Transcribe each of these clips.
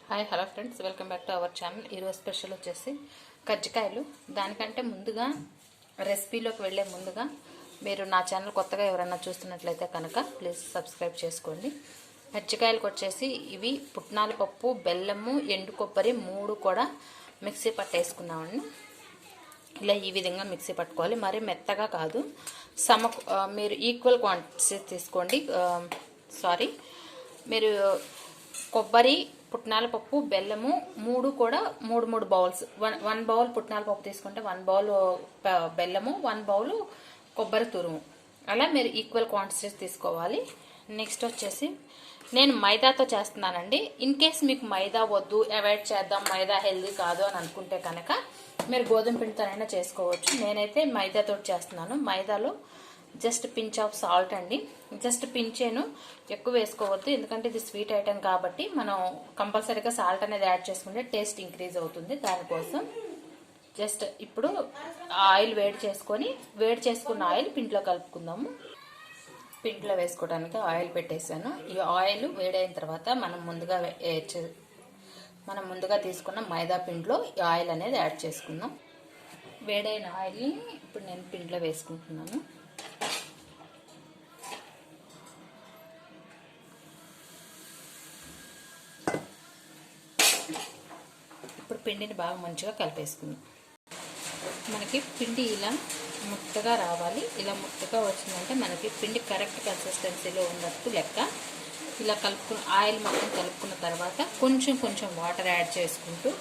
Hi hello friends, welcome back to our channel. ఈరోజు special వచ్చేసి కజ్జికాయలు. దానికంటే ముందుగా రెసిపీలోకి వెళ్ళే ముందుగా మీరు నా ఛానల్ కొత్తగా ఎవరైనా చూస్తున్నట్లయితే కనుక ప్లీజ్ సబ్స్క్రైబ్ చేసుకోండి. కజ్జికాయలకు వచ్చేసి ఇవి పుట్నాల పప్పు, బెల్లము, ఎండు కొబ్బరి 3 కూడా మిక్సీ పట్టేసుకున్నామండి. ఇలా ఈ విధంగా మిక్సీ పట్టుకోవాలి. మరి మెత్తగా కాదు, మీరు ఈక్వల్ క్వాంటిటీ తీసుకోండి. మీరు కొబ్బరి, పుట్నాల పప్పు, బెల్లము 3 కూడా 3 బౌల్స్, 1 బౌల్ పుట్నాల పప్పు తీసుకుంటే 1 బౌల్ బెల్లము, 1 బౌల్ కొబ్బరి తురుము, అలా మీరు ఈక్వల్ క్వాంటిటీస్ తీసుకోవాలి. నెక్స్ట్ వచ్చేసి నేను మైదాతో చేస్తున్నానండి. ఇన్ కేస్ మీకు మైదా వద్దు, అవాయిడ్ చేద్దాం, మైదా హెల్దీ కాదు అని అనుకుంటే కనుక మీరు గోధుమ పిండితోనైనా చేసుకోవచ్చు. నేనైతే మైదాతో చేస్తున్నాను. మైదాలో జస్ట్ పించ్ ఆఫ్ సాల్ట్ అండి, జస్ట్ పించేను, ఎక్కువ వేసుకోవద్దు. ఎందుకంటే ఇది స్వీట్ ఐటెం కాబట్టి మనం కంపల్సరీగా సాల్ట్ అనేది యాడ్ చేసుకుంటే టేస్ట్ ఇంక్రీజ్ అవుతుంది. దానికోసం జస్ట్ ఇప్పుడు ఆయిల్ వేడి చేసుకున్న ఆయిల్ పిండిలో కలుపుకుందాము. పిండిలో వేసుకోవడానికి ఆయిల్ పెట్టేసాను. ఈ ఆయిల్ వేడైన తర్వాత మనం ముందుగా తీసుకున్న మైదా పిండిలో ఈ ఆయిల్ అనేది యాడ్ చేసుకుందాం. వేడైన ఆయిల్ని ఇప్పుడు నేను పిండిలో వేసుకుంటున్నాను. ఇప్పుడు పిండిని బాగా మంచిగా కలిపేసుకుందాం. మనకి పిండి ఇలా ముద్దగా రావాలి. ఇలా ముద్దగా వచ్చిందంటే మనకి పిండి కరెక్ట్ కన్సిస్టెన్సీలో ఉన్నట్టు లెక్క. ఇలా ఆయిల్ మొత్తం కలుపుకున్న తర్వాత కొంచెం వాటర్ యాడ్ చేసుకుంటూ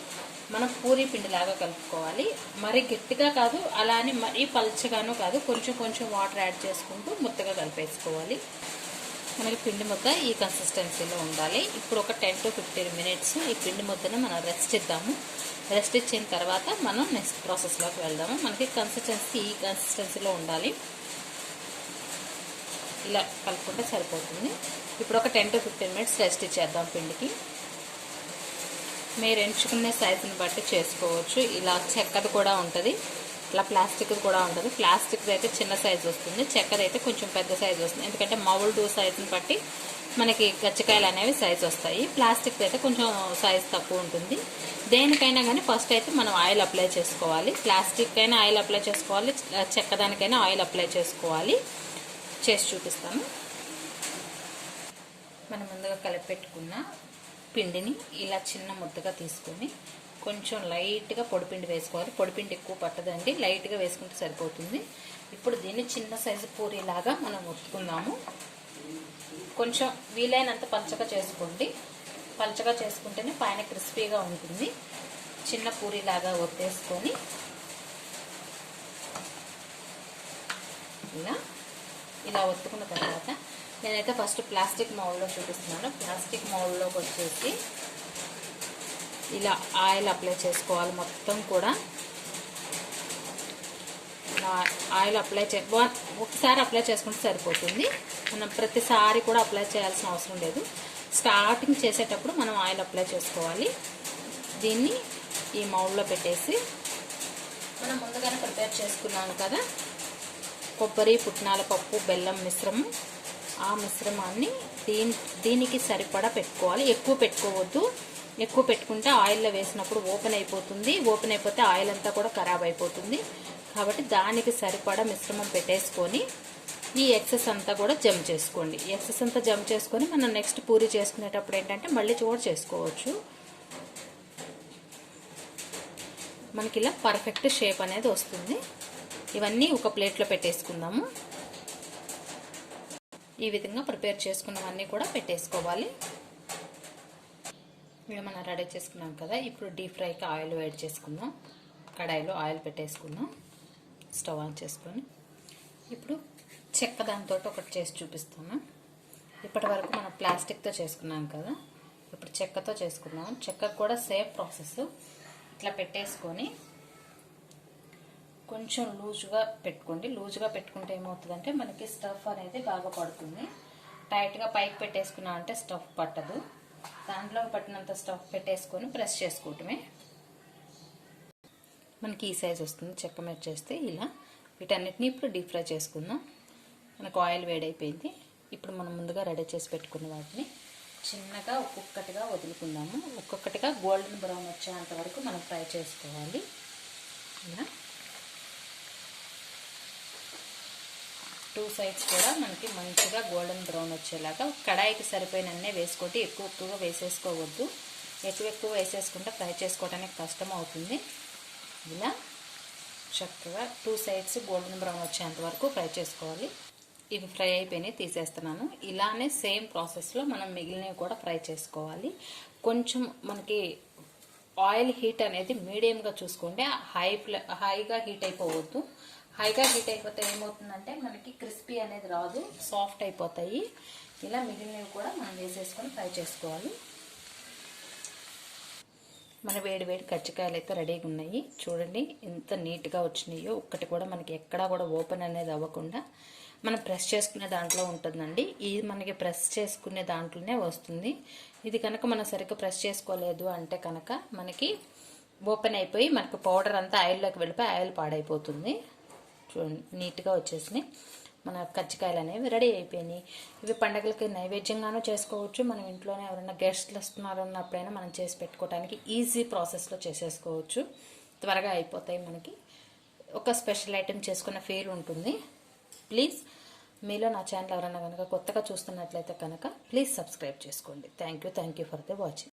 మనం పూరీ పిండిలాగా కలుపుకోవాలి. మరీ గట్టిగా కాదు, అలానే మరీ పల్చగానూ కాదు, కొంచెం వాటర్ యాడ్ చేసుకుంటూ ముద్దగా కలిపేసుకోవాలి. మనకి పిండి ముద్ద ఈ కన్సిస్టెన్సీలో ఉండాలి. ఇప్పుడు ఒక 10 to 15 minutes ఈ పిండి ముద్దను మనం రెస్ట్ ఇద్దాము. రెస్ట్ ఇచ్చిన తర్వాత మనం నెక్స్ట్ ప్రాసెస్లోకి వెళ్దాము. మనకి ఈ కన్సిస్టెన్సీలో ఉండాలి. ఇలా కలుపుకుంటే సరిపోతుంది. ఇప్పుడు ఒక 10 to 15 minutes రెస్ట్ ఇచ్చేద్దాం పిండికి. మీరు ఎంచుకునే సైజుని బట్టి చేసుకోవచ్చు. ఇలా చెక్కది కూడా ఉంటుంది, ఇలా ప్లాస్టిక్ కూడా ఉంటుంది. ప్లాస్టిక్ అయితే చిన్న సైజు వస్తుంది, చెక్కది అయితే కొంచెం పెద్ద సైజు వస్తుంది. ఎందుకంటే మౌల్డ్ సైజుని బట్టి మనకి కజ్జికాయలు అనేవి సైజు వస్తాయి. ప్లాస్టిక్ అయితే కొంచెం సైజు తక్కువ ఉంటుంది. దేనికైనా కానీ ఫస్ట్ అయితే మనం ఆయిల్ అప్లై చేసుకోవాలి. ప్లాస్టిక్ అయినా ఆయిల్ అప్లై చేసుకోవాలి, చెక్కదానికైనా ఆయిల్ అప్లై చేసుకోవాలి. చేసి చూపిస్తాను. మనం ముందుగా కలిపి పెట్టుకున్న పిండిని ఇలా చిన్న ముద్దగా తీసుకొని కొంచెం లైట్గా పొడిపిండి వేసుకోవాలి. పొడిపిండి ఎక్కువ పట్టదండి, లైట్గా వేసుకుంటే సరిపోతుంది. ఇప్పుడు దీన్ని చిన్న సైజు పూరీలాగా మనం ఒత్తుకుందాము. కొంచెం వీలైనంత పల్చగా చేసుకోండి. పల్చగా చేసుకుంటేనే పైన క్రిస్పీగా ఉంటుంది. చిన్న పూరీలాగా ఒత్తేసుకొని ఇలా ఒత్తుకున్న తర్వాత నేనైతే ఫస్ట్ ప్లాస్టిక్ మౌల్డ్లో చూపిస్తున్నాను. ప్లాస్టిక్ మౌల్డ్లోకి వచ్చేసి ఇలా ఆయిల్ అప్లై చేసుకోవాలి. మొత్తం కూడా ఆయిల్ ఒకసారి అప్లై చేసుకుంటే సరిపోతుంది. మనం ప్రతిసారి కూడా అప్లై చేయాల్సిన అవసరం లేదు. స్టార్టింగ్ చేసేటప్పుడు మనం ఆయిల్ అప్లై చేసుకోవాలి. దీన్ని ఈ మౌల్డ్లో పెట్టేసి మనం ముందుగానే ప్రిపేర్ చేసుకున్నాం కదా కొబ్బరి, పుట్నాల పప్పు, బెల్లం మిశ్రమం, ఆ మిశ్రమాన్ని దీనికి సరిపడా పెట్టుకోవాలి. ఎక్కువ పెట్టుకోవద్దు. ఎక్కువ పెట్టుకుంటే ఆయిల్లో వేసినప్పుడు ఓపెన్ అయిపోతుంది. ఓపెన్ అయిపోతే ఆయిల్ అంతా కూడా ఖరాబ్ అయిపోతుంది. కాబట్టి దానికి సరిపడా మిశ్రమం పెట్టేసుకొని ఈ ఎక్సెస్ అంతా కూడా జమ్ చేసుకోండి. ఎక్సెస్ అంతా జమ్ చేసుకొని మనం నెక్స్ట్ పూరి చేసుకునేటప్పుడు ఏంటంటే మళ్ళీ చోటు చేసుకోవచ్చు. మనకి ఇలా పర్ఫెక్ట్ షేప్ అనేది వస్తుంది. ఇవన్నీ ఒక ప్లేట్లో పెట్టేసుకుందాము. ఈ విధంగా ప్రిపేర్ చేసుకున్నవన్నీ కూడా పెట్టేసుకోవాలి. ఇలా మనం రెడీ చేసుకున్నాం కదా. ఇప్పుడు డీప్ ఫ్రైకి ఆయిల్ వేడి చేసుకుందాం. కడాయిలో ఆయిల్ పెట్టేసుకుందాం. స్టవ్ ఆన్ చేసుకొని ఇప్పుడు చెక్క దాంతో ఒకటి చేసి చూపిస్తాను. ఇప్పటి వరకు మనం ప్లాస్టిక్తో చేసుకున్నాం కదా, ఇప్పుడు చెక్కతో చేసుకున్నాం. చెక్కకు కూడా సేమ్ ప్రాసెస్. ఇట్లా పెట్టేసుకొని కొంచెం లూజ్గా పెట్టుకోండి. లూజ్గా పెట్టుకుంటే ఏమవుతుందంటే మనకి స్టఫ్ అనేది బాగా పడుతుంది. టైట్గా పైకి పెట్టేసుకున్నాం అంటే స్టఫ్ పట్టదు. దాంట్లో పట్టినంత స్టఫ్ పెట్టేసుకొని ప్రెస్ చేసుకోవటమే. మనకి ఈ సైజ్ వస్తుంది చెక్క మీద చేస్తే. ఇలా వీటన్నిటిని ఇప్పుడు డీప్ ఫ్రై చేసుకుందాం. మనకు ఆయిల్ వేడైపోయింది. ఇప్పుడు మనం ముందుగా రెడీ చేసి పెట్టుకున్న వాటిని చిన్నగా ఒక్కొక్కటిగా వదులుకుందాము. ఒక్కొక్కటిగా గోల్డెన్ బ్రౌన్ వచ్చేంత వరకు మనం ఫ్రై చేసుకోవాలి. ఇలా 2 సైడ్స్ కూడా మనకి మంచిగా గోల్డెన్ బ్రౌన్ వచ్చేలాగా కడాయికి సరిపోయినన్నే వేసుకోండి. ఎక్కువగా వేసేసుకోవద్దు. ఎక్కువ వేసేసుకుంటే ఫ్రై చేసుకోవడానికి కష్టం అవుతుంది. ఇలా చక్కగా 2 సైడ్స్ గోల్డెన్ బ్రౌన్ వచ్చేంత వరకు ఫ్రై చేసుకోవాలి. ఇవి ఫ్రై అయిపోయినాయి, తీసేస్తున్నాను. ఇలానే సేమ్ ప్రాసెస్లో మనం మిగిలినవి కూడా ఫ్రై చేసుకోవాలి. కొంచెం మనకి ఆయిల్ హీట్ అనేది మీడియంగా చూసుకోండి. హైగా హీట్ అయిపోవద్దు. హైగా హీట్ అయిపోతే ఏమవుతుందంటే మనకి క్రిస్పీ అనేది రాదు, సాఫ్ట్ అయిపోతాయి. ఇలా మిగిలినవి కూడా మనం వేసేసుకొని ఫ్రై చేసుకోవాలి. మన వేడి వేడి కజ్జికాయలు అయితే రెడీగా ఉన్నాయి. చూడండి ఎంత నీట్గా వచ్చినాయో. ఒక్కటి కూడా మనకి ఎక్కడా కూడా ఓపెన్ అనేది అవ్వకుండా మనం ప్రెస్ చేసుకునే దాంట్లో ఉంటుందండి. ఇది మనకి ప్రెస్ చేసుకునే దాంట్లోనే వస్తుంది. ఇది కనుక మనం సరిగ్గా ప్రెస్ చేసుకోలేదు అంటే కనుక మనకి ఓపెన్ అయిపోయి మనకి పౌడర్ అంతా ఆయిల్లోకి వెళ్ళిపోయి ఆయిల్ పాడైపోతుంది. చూడండి నీట్గా వచ్చేసినాయి. మన కజ్జికాయలు అనేవి రెడీ అయిపోయినాయి. ఇవి పండగలకి నైవేద్యంగానూ చేసుకోవచ్చు. మనం ఇంట్లోనే ఎవరైనా గెస్ట్లు వస్తున్నారు అన్నప్పుడైనా మనం చేసి పెట్టుకోవడానికి ఈజీ ప్రాసెస్లో చేసేసుకోవచ్చు. త్వరగా అయిపోతాయి. మనకి ఒక స్పెషల్ ఐటెం చేసుకున్న ఫీల్ ఉంటుంది. ప్లీజ్ మీలో నా ఛానల్ ఎవరైనా కనుక కొత్తగా చూస్తున్నట్లయితే కనుక ప్లీజ్ సబ్స్క్రైబ్ చేసుకోండి. Thank you for the watching.